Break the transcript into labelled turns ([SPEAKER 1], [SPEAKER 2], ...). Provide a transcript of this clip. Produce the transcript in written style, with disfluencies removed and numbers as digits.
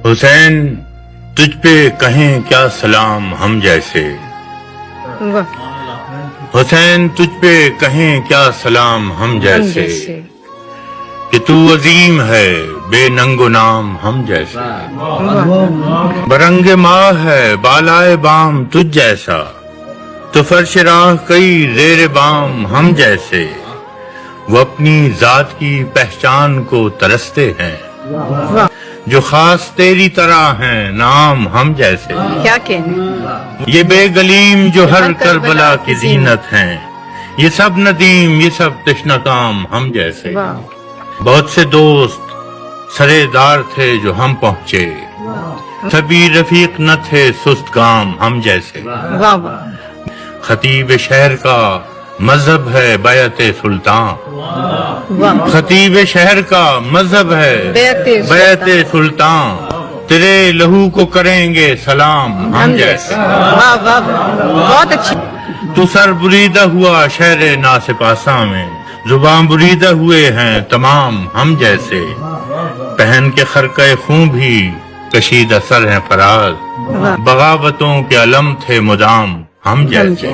[SPEAKER 1] حسین تجھ پہ کہیں کیا سلام ہم جیسے، حسین تجھ پہ کہیں کیا سلام ہم جیسے، کہ تو عظیم ہے بے ننگ و نام ہم جیسے، برنگ ماہ ہے بالائے بام تجھ جیسا، تو فرش راہ کئی زیر بام ہم جیسے، وہ اپنی ذات کی پہچان کو ترستے ہیں، جو خاص تیری طرح ہیں نام ہم جیسے،
[SPEAKER 2] کیا کہنے
[SPEAKER 1] یہ بے گلیم جو ہر کربلا کی زینت ہیں، یہ سب ندیم یہ سب تشنہ کام ہم جیسے، بہت سے دوست سرے دار تھے جو ہم پہنچے، سبھی رفیق نہ تھے سست کام ہم جیسے،
[SPEAKER 2] واہ واہ
[SPEAKER 1] خطیب شہر کا مذہب ہے بیعت سلطان،
[SPEAKER 2] واہ
[SPEAKER 1] خطیب شہر کا مذہب ہے بیعت سلطان، تیرے لہو کو کریں گے سلام ہم جیسے،
[SPEAKER 2] واہ واہ بہت اچھی
[SPEAKER 1] تو سر بریدہ ہوا شہر ناسپاسا میں، زباں بریدہ ہوئے ہیں تمام ہم جیسے، پہن کے خرقہ خوں بھی کشیدہ سر ہیں فراز، بغاوتوں کے علم تھے مدام ہم جیسے۔